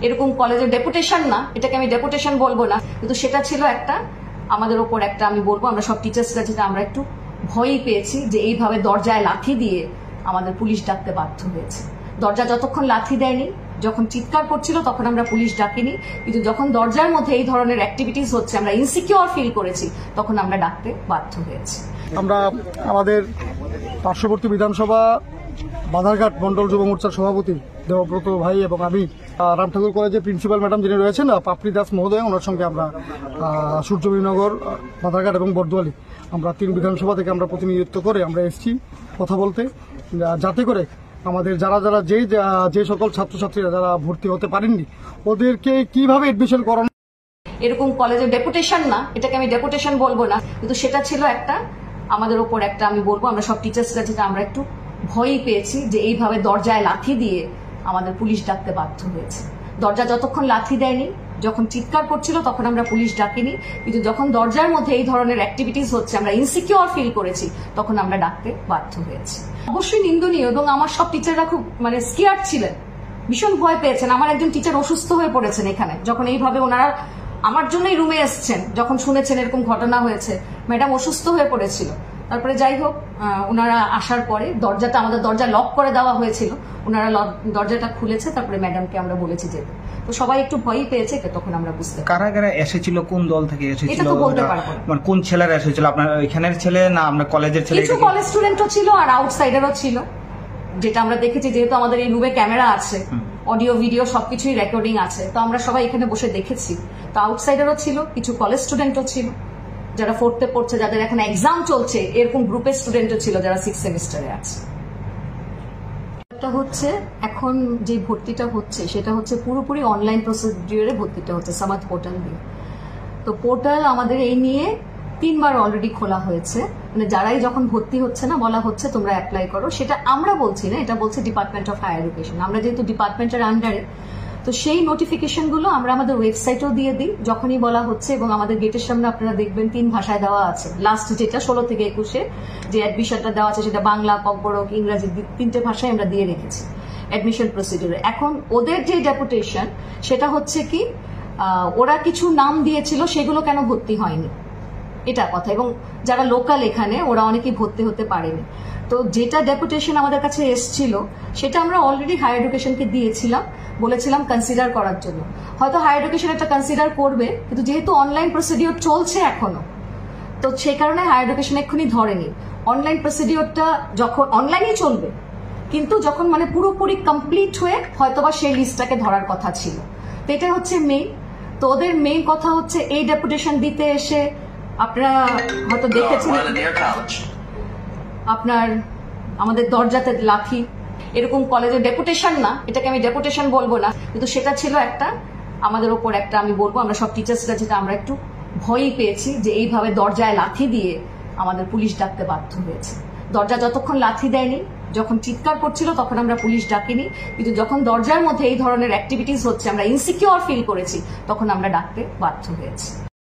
এরকম কলেজের ডেপুটেশন না, এটাকে আমি ডেপুটেশন বলবো না, কিন্তু সেটা ছিল একটা আমাদের ওপর একটা, আমি বলবো আমরা সব টিচার্সরা যেটা আমরা একটু ভয়ই পেয়েছি যে এইভাবে দরজায় লাথি দিয়ে আমাদের পুলিশ ডাকতে বাধ্য হয়েছে। দরজা যতক্ষণ লাথি দেয়নি, যখন চিৎকার করছিল তখন আমরা পুলিশ ডাকিনি, কিন্তু যখন দরজার মধ্যে এই ধরনের অ্যাক্টিভিটিস হচ্ছে আমরা ইনসিকিউর ফিল করেছি তখন আমরা ডাকতে বাধ্য হয়েছি। আমরা আমাদের পার্শ্ববর্তী বিধানসভা বাধারঘাট মন্ডল যুব মোর্চার সভাপতি দেবব্রত ভাই এবং আমি রামঠাকুর কলেজের প্রিন্সিপাল ম্যাডাম যিনি রয়েছেন পাপড়ি দাস মহোদয়, ওনার সঙ্গে আমরা সূর্যবীনগর, বাধারঘাট এবং বর্দোয়ালি আমরা 3 বিধানসভা থেকে আমরা প্রতিনিধিত্ব করে আমরা এসেছি কথা বলতে, যাতে করে আমাদের যারা যারা যে সকল ছাত্রছাত্রীরা যারা ভর্তি হতে পারেননি ওদেরকে কিভাবে এডমিশন করানো। এরকম কলেজের ডেপুটেশন না, এটাকে আমি ডেপুটেশন বলবো না, কিন্তু সেটা ছিল একটা আমাদের ওপর একটা, আমি বলবো আমরা সব টিচার্সরা যেটা আমরা একটু ভয়ই পেয়েছি যে এইভাবে দরজায় লাথি দিয়ে আমাদের পুলিশ ডাকতে বাধ্য হয়েছে। দরজা যতক্ষণ লাথি দেয়নি, যখন চিৎকার করছিল তখন আমরা পুলিশ ডাকিনি, কিন্তু যখন দরজার মধ্যে এই ধরনের অ্যাক্টিভিটিস হচ্ছে আমরা ইনসিকিউর ফিল করেছি তখন আমরা ডাকতে বাধ্য হয়েছি। অবশ্যই নিন্দনীয়, এবং আমার সব টিচাররা খুব স্কেয়ার্ড ছিলেন, ভীষণ ভয় পেয়েছেন। আমার একজন টিচার অসুস্থ হয়ে পড়েছেন এখানে, যখন এইভাবে ওনারা আমার জন্যই রুমে এসছেন, যখন শুনেছেন এরকম ঘটনা হয়েছে, ম্যাডাম অসুস্থ হয়ে পড়েছিল। তারপরে যাই হোক, ওনারা আসার পরে আমাদের দরজা লক করে দেওয়া হয়েছিল, ওনারা দরজাটা খুলেছে, তারপরে ম্যাডামকে আমরা বলেছি যেতে। তো সবাই একটু ভয়ই পেয়েছে, তখন আমরা বুঝতে পারি। কারা কারা এসেছিল, কোন দল থেকে এসেছিল এটা তো বলতে পারবো না। কোন ছেলেরা এসেছিল, আপনার এখানের ছেলে না আপনার কলেজের ছেলে? কিছু কলেজ স্টুডেন্টও ছিল আর আউটসাইডারও ছিল, যেটা আমরা দেখেছি, যেহেতু আমাদের এই রুমে ক্যামেরা আছে, অডিও ভিডিও সবকিছুই রেকর্ডিং আছে, তো আমরা সবাই এখানে বসে দেখেছি। তো আউটসাইডারও ছিল, কিছু কলেজ স্টুডেন্টও ছিল, যারা 4th পড়ছে, যাদের এখানে এক্সাম চলছে, এরকম গ্রুপের স্টুডেন্টও ছিল যারা 6th সেমিস্টারে আছে। এটা হচ্ছে এখন যে ভর্তিটা হচ্ছে সেটা হচ্ছে পুরোপুরি অনলাইন প্রসিডিউরে ভর্তিটা হচ্ছে সামাদ পোর্টাল দিয়ে। তো পোর্টাল আমাদের এই নিয়ে 3 বার অলরেডি খোলা হয়েছে, যারাই যখন ভর্তি হচ্ছে না বলা হচ্ছে তোমরা অ্যাপ্লাই করো। সেটা আমরা বলছি না, এটা বলছে ডিপার্টমেন্ট অফ হায়ার এডুকেশন। আমরা যেহেতু ডিপার্টমেন্টের আন্ডারে, তো সেই নোটিফিকেশন গুলো আমরা আমাদের ওয়েবসাইটেও দিয়ে দিই যখনই বলা হচ্ছে, এবং আমাদের গেটের সামনে আপনারা দেখবেন 3 ভাষায় দেওয়া আছে। লাস্ট যেটা 16 থেকে 21 যে অ্যাডমিশনটা দেওয়া আছে সেটা বাংলা, ককবরক, ইংরেজি 3টে ভাষায় আমরা দিয়ে রেখেছি অ্যাডমিশন প্রসিডিউরে। এখন ওদের যে ডেপুটেশন সেটা হচ্ছে কি, ওরা কিছু নাম দিয়েছিল, সেগুলো কেন ভর্তি হয়নি এটা কথা, এবং যারা লোকাল এখানে ওরা অনেকেই ভর্তি হতে পারেনি। তো যেটা ডেপুটেশন আমাদের কাছে এসছিল সেটা আমরা অলরেডি হায়ার এডুকেশনকে দিয়েছিলাম, বলেছিলাম কনসিডার করার জন্য। হয়তো হায়ার এডুকেশন একটা কনসিডার করবে, কিন্তু যেহেতু অনলাইন প্রসিডিওর চলছে এখনো, তো সেই কারণে হায়ার এডুকেশন এক্ষুনি ধরেনি। অনলাইন প্রসিডিওরটা যখন অনলাইনেই চলবে, কিন্তু যখন পুরোপুরি কমপ্লিট হয়ে হয়তোবা সেই লিস্টটাকে ধরার কথা ছিল। তো এটা হচ্ছে মেইন। তো ওদের মেইন কথা হচ্ছে এই ডেপুটেশন দিতে এসে আপনারা হয়তো দেখেছেন আপনার আমাদের দরজাতে লাথি, এরকম কলেজের ডেপুটেশন না, এটাকে আমি ডেপুটেশন বলবো না, কিন্তু সেটা ছিল একটা আমাদের ওপর একটা, আমি বলবো আমরা সব টিচার্সরা যেটা আমরা একটু ভয়ই পেয়েছি যে এইভাবে দরজায় লাথি দিয়ে আমাদের পুলিশ ডাকতে বাধ্য হয়েছে। দরজা যতক্ষণ লাথি দেয়নি, যখন চিৎকার করছিল তখন আমরা পুলিশ ডাকিনি, কিন্তু যখন দরজার মধ্যে এই ধরনের অ্যাক্টিভিটিস হচ্ছে আমরা ইনসিকিউর ফিল করেছি তখন আমরা ডাকতে বাধ্য হয়েছি।